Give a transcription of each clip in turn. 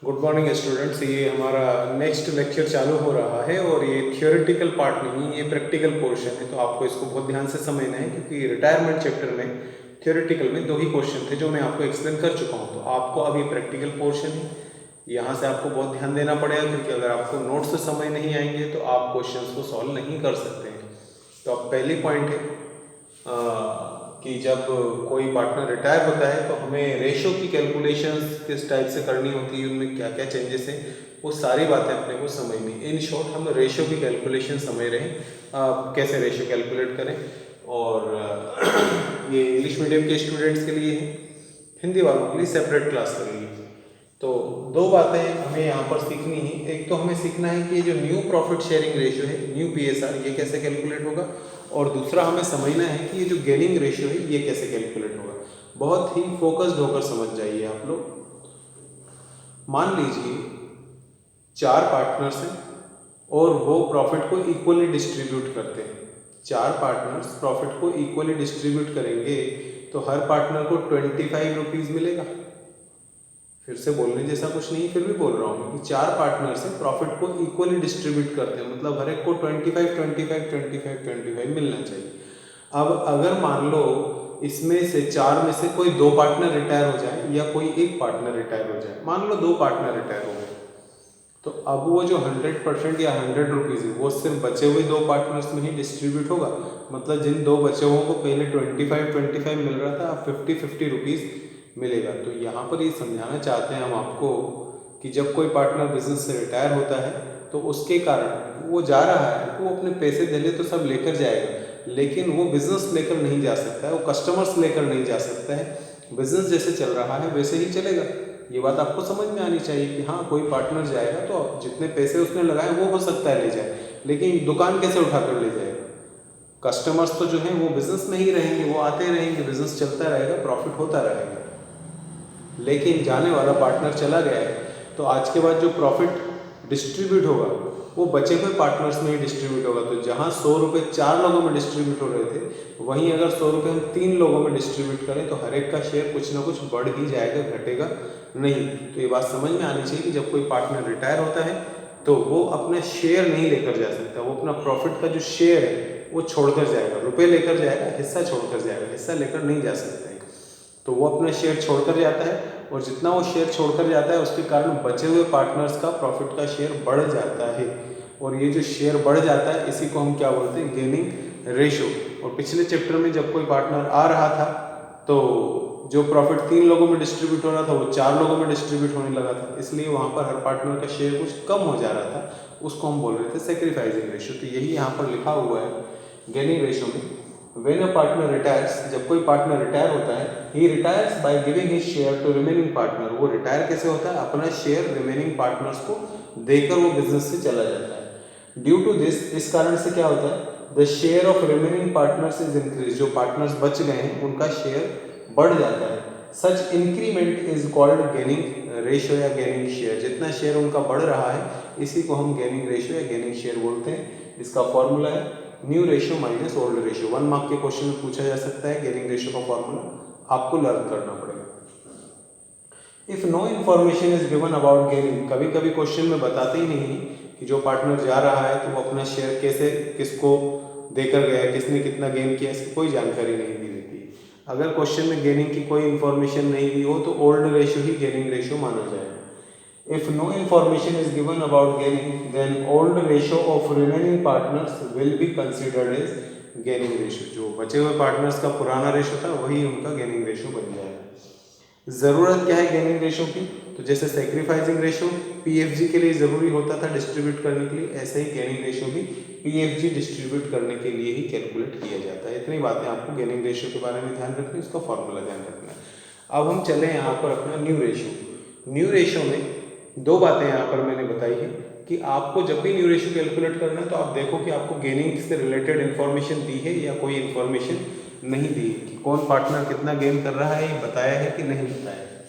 Good morning students. ये हमारा next lecture चालू हो रहा है और ये थियोरेटिकल पार्ट नहीं, ये प्रैक्टिकल पोर्शन है। तो आपको इसको बहुत ध्यान से समझना है क्योंकि रिटायरमेंट चैप्टर में थियोरेटिकल में 2 ही क्वेश्चन थे जो मैं आपको एक्सप्लेन कर चुका हूँ। तो आपको अब ये प्रैक्टिकल पोर्शन है, यहाँ से आपको बहुत ध्यान देना पड़ेगा क्योंकि अगर आपको नोट्स से समझ नहीं आएंगे तो आप क्वेश्चन को सॉल्व नहीं कर सकते हैं। तो अब पहली पॉइंट है कि जब कोई पार्टनर रिटायर होता है तो हमें रेशो की कैलकुलेशंस किस टाइप से करनी होती है, उनमें क्या क्या चेंजेस हैं, वो सारी बातें अपने को समझनी। इन शॉर्ट हम रेशो की कैलकुलेशन समझ रहे हैं, कैसे रेशो कैलकुलेट करें। और ये इंग्लिश मीडियम के स्टूडेंट्स के लिए है, हिंदी वालों के लिए सेपरेट क्लास करेंगे। तो 2 बातें हमें यहाँ पर सीखनी है। एक तो हमें सीखना है कि जो न्यू प्रॉफिट शेयरिंग रेशियो है, न्यू पीएसआर, ये कैसे कैलकुलेट होगा। और दूसरा हमें समझना है कि ये जो गेनिंग रेशियो है ये कैसे कैलकुलेट होगा। बहुत ही फोकस्ड होकर समझ जाइए आप लोग। मान लीजिए 4 पार्टनर्स हैं और वो प्रॉफिट को इक्वली डिस्ट्रीब्यूट करते हैं। 4 पार्टनर्स प्रॉफिट को इक्वली डिस्ट्रीब्यूट करेंगे तो हर पार्टनर को 25 रुपीज़ मिलेगा। फिर से बोलने जैसा कुछ नहीं, फिर भी बोल रहा हूँ कि 4 पार्टनर्स हैं, प्रॉफिट को इक्वली डिस्ट्रीब्यूट करते हैं, मतलब हर एक को 25 मिलना चाहिए। अब अगर मान लो इसमें से 4 में से कोई 2 पार्टनर रिटायर हो जाए या कोई एक पार्टनर रिटायर हो जाए, मान लो 2 पार्टनर रिटायर हो गए, तो अब वो जो 100% या 100 रुपीज़ है वो सिर्फ बचे हुए 2 पार्टनर्स में ही डिस्ट्रीब्यूट होगा। मतलब जिन 2 बचे हुओं को पहले 25 मिल रहा था, अब 50 रुपीज़ मिलेगा। तो यहाँ पर ये समझाना चाहते हैं हम आपको कि जब कोई पार्टनर बिजनेस से रिटायर होता है तो उसके कारण वो जा रहा है, वो अपने पैसे धैले तो सब लेकर जाएगा, लेकिन वो बिजनेस लेकर नहीं जा सकता है, वो कस्टमर्स लेकर नहीं जा सकता है। बिजनेस जैसे चल रहा है वैसे ही चलेगा। ये बात आपको समझ में आनी चाहिए कि हाँ, कोई पार्टनर जाएगा तो जितने पैसे उसने लगाए वो हो सकता है ले जाए, लेकिन दुकान कैसे उठाकर ले जाएगा। कस्टमर्स तो जो हैं वो बिजनेस में ही रहेंगे, वो आते रहेंगे, बिजनेस चलता रहेगा, प्रॉफिट होता रहेगा। लेकिन जाने वाला पार्टनर चला गया है तो आज के बाद जो प्रॉफिट डिस्ट्रीब्यूट होगा वो बचे हुए पार्टनर्स में ही डिस्ट्रीब्यूट होगा। तो जहाँ 100 रुपये 4 लोगों में डिस्ट्रीब्यूट हो रहे थे, वहीं अगर 100 रुपये हम 3 लोगों में डिस्ट्रीब्यूट करें तो हर एक का शेयर कुछ ना कुछ बढ़ ही जाएगा, घटेगा नहीं। तो ये बात समझ में आनी चाहिए कि जब कोई पार्टनर रिटायर होता है तो वो अपना शेयर नहीं लेकर जा सकता, वो अपना प्रॉफिट का जो शेयर है वो छोड़कर जाएगा, रुपये लेकर जाएगा, हिस्सा छोड़कर जाएगा, हिस्सा लेकर नहीं जा सकता है। तो वो अपना शेयर छोड़कर जाता है और जितना वो शेयर छोड़कर जाता है उसके कारण बचे हुए पार्टनर्स का प्रॉफिट का शेयर बढ़ जाता है। और ये जो शेयर बढ़ जाता है इसी को हम क्या बोलते हैं, गेनिंग रेशो। और पिछले चैप्टर में जब कोई पार्टनर आ रहा था तो जो प्रॉफिट 3 लोगों में डिस्ट्रीब्यूट हो रहा था वो 4 लोगों में डिस्ट्रीब्यूट होने लगा था, इसलिए वहाँ पर हर पार्टनर का शेयर कुछ कम हो जा रहा था, उसको हम बोल रहे थे सेक्रीफाइसिंग रेशो। तो यही यहाँ पर लिखा हुआ है गेनिंग रेशो में। When a partner retires, जब कोई पार्टनर रिटायर होता है, he retires by giving his share to remaining partner। वो रिटायर कैसे होता है, अपना शेयर रिमेनिंग पार्टनर्स को देकर वो बिजनेस से चला जाता है। ड्यू टू दिस, इस कारण से क्या होता है, the share of remaining partners is increase. जो पार्टनर्स बच गए हैं उनका शेयर बढ़ जाता है। Such increment is called gaining ratio या गेनिंग शेयर। जितना शेयर उनका बढ़ रहा है इसी को हम गेनिंग रेशियो या गेनिंग शेयर बोलते हैं। इसका फॉर्मूला है new ratio minus old ratio. 1 mark के क्वेश्चन में पूछा जा सकता है गेनिंग रेशियो का फॉर्मूला, आपको लर्न करना पड़ेगा। If no information is given about gaining, कभी कभी क्वेश्चन में बताते ही नहीं कि जो पार्टनर जा रहा है तो वो अपना शेयर कैसे किसको देकर गया, किसने कितना गेन किया, इसकी कोई जानकारी नहीं दी रहती है। अगर क्वेश्चन में गेनिंग की कोई इन्फॉर्मेशन नहीं दी हो तो ओल्ड रेशियो ही गेनिंग रेशियो माना जाएगा। If no information is given about gaining, then old ratio of remaining partners will be considered as gaining ratio। जो बचे हुए पार्टनर्स का पुराना रेशो था वही उनका गेनिंग रेशो बन जाएगा। ज़रूरत क्या है गेनिंग रेशो की, तो जैसे सेक्रीफाइसिंग रेशो पीएफजी के लिए ज़रूरी होता था डिस्ट्रीब्यूट करने के लिए, ऐसे ही गेनिंग रेशो भी पीएफजी डिस्ट्रीब्यूट करने के लिए ही कैलकुलेट किया जाता है। इतनी बातें आपको गेनिंग रेशो के बारे में ध्यान रखनी, इसका फॉर्मूला ध्यान रखना है। अब हम चले यहाँ पर अपना न्यू रेशो। न्यू रेशो में 2 बातें यहाँ पर मैंने बताई है कि आपको जब भी न्यू रेशियो कैलकुलेट करना है तो आप देखो कि आपको गेनिंग से रिलेटेड इन्फॉर्मेशन दी है या कोई इन्फॉर्मेशन नहीं दी है, कि कौन पार्टनर कितना गेन कर रहा है, ये बताया है कि नहीं बताया है।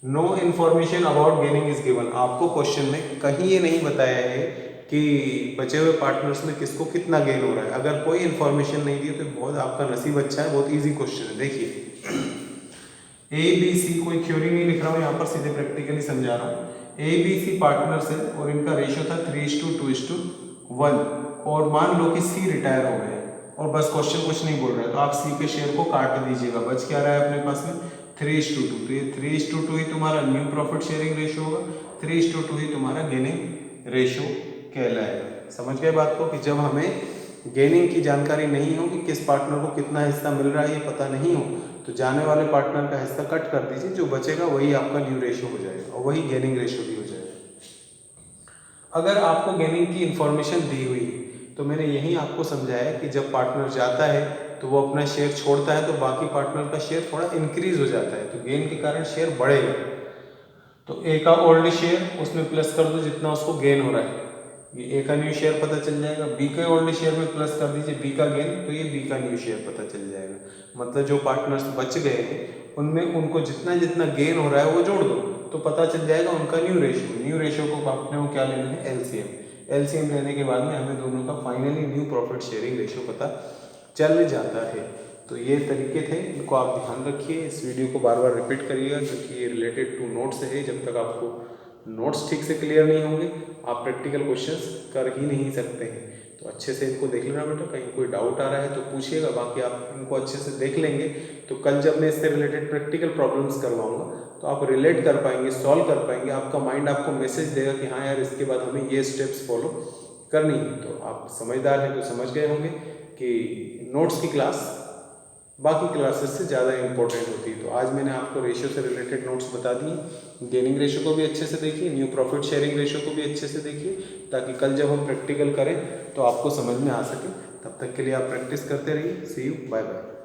No information about gaining is given. आपको क्वेश्चन में कहीं ये नहीं बताया है कि बचे हुए पार्टनर्स में किसको कितना गेन हो रहा है। अगर कोई इन्फॉर्मेशन नहीं दी तो बहुत आपका नसीब अच्छा है, बहुत ईजी क्वेश्चन है। देखिए ABC, कोई थ्योरी नहीं लिख रहा हूँ यहाँ पर, सीधे प्रैक्टिकली समझा रहा हूँ। ABC पार्टनर्स है और इनका रेशियो था 3:2:1 और मान लो कि C रिटायर हो गए और बस क्वेश्चन कुछ नहीं बोल रहा है तो आप C के शेयर को काट दीजिएगा। बच क्या रहा है अपने पास में 3:2। तो ये 3:2 ही तुम्हारा न्यू प्रॉफिट शेयरिंग रेशियो होगा, 3:2 ही तुम्हारा गेनिंग रेशियो कहलाएगा। समझ गए बात को कि जब हमें गेनिंग की जानकारी नहीं हो कि किस पार्टनर को कितना हिस्सा मिल रहा है ये पता नहीं हो तो जाने वाले पार्टनर का हिस्सा कट कर दीजिए, जो बचेगा वही आपका न्यू रेशियो हो जाएगा और वही गेनिंग रेशियो भी हो जाएगा। अगर आपको गेनिंग की इंफॉर्मेशन दी हुई तो मैंने यही आपको समझाया कि जब पार्टनर जाता है तो वो अपना शेयर छोड़ता है तो बाकी पार्टनर का शेयर थोड़ा इंक्रीज हो जाता है, तो गेन के कारण शेयर बढ़ेगा। तो ए का ओल्ड शेयर उसमें प्लस कर दो जितना उसको गेन हो रहा है, ये ए का न्यू शेयर पता चल जाएगा। बी के ओल्ड शेयर में प्लस कर दीजिए बी का गेन, तो ये बी का न्यू शेयर पता चल जाएगा। मतलब जो पार्टनर्स बच गए हैं उनमें उनको जितना जितना गेन हो रहा है वो जोड़ दो तो पता चल जाएगा उनका न्यू रेशियो। न्यू रेशियो को आपने क्या लेना है एलसीएम। एलसीएम लेने के बाद में हमें दोनों का finally new profit sharing ratio पता चल जाता है। तो ये तरीके थे, इनको आप ध्यान रखिए। इस वीडियो को बार बार रिपीट करिएगा क्योंकि ये रिलेटेड टू नोट्स है। जब तक आपको नोट्स ठीक से क्लियर नहीं होंगे आप प्रैक्टिकल क्वेश्चंस कर ही नहीं सकते हैं। तो अच्छे से इनको देख लेना बेटा, कहीं कोई डाउट आ रहा है तो पूछिएगा, बाकी आप इनको अच्छे से देख लेंगे तो कल जब मैं इससे रिलेटेड प्रैक्टिकल प्रॉब्लम्स करवाऊंगा तो आप रिलेट कर पाएंगे, सॉल्व कर पाएंगे। आपका माइंड आपको मैसेज देगा कि हाँ यार इसके बाद हमें ये स्टेप्स फॉलो करनी है। तो आप समझदार हैं तो समझ गए होंगे कि नोट्स की क्लास बाकी क्लासेस से ज़्यादा इंपॉर्टेंट होती है। तो आज मैंने आपको रेशियो से रिलेटेड नोट्स बता दिए। गेनिंग रेशियो को भी अच्छे से देखिए, न्यू प्रॉफिट शेयरिंग रेशियो को भी अच्छे से देखिए ताकि कल जब हम प्रैक्टिकल करें तो आपको समझ में आ सके। तब तक के लिए आप प्रैक्टिस करते रहिए। सी यू, बाय बाय।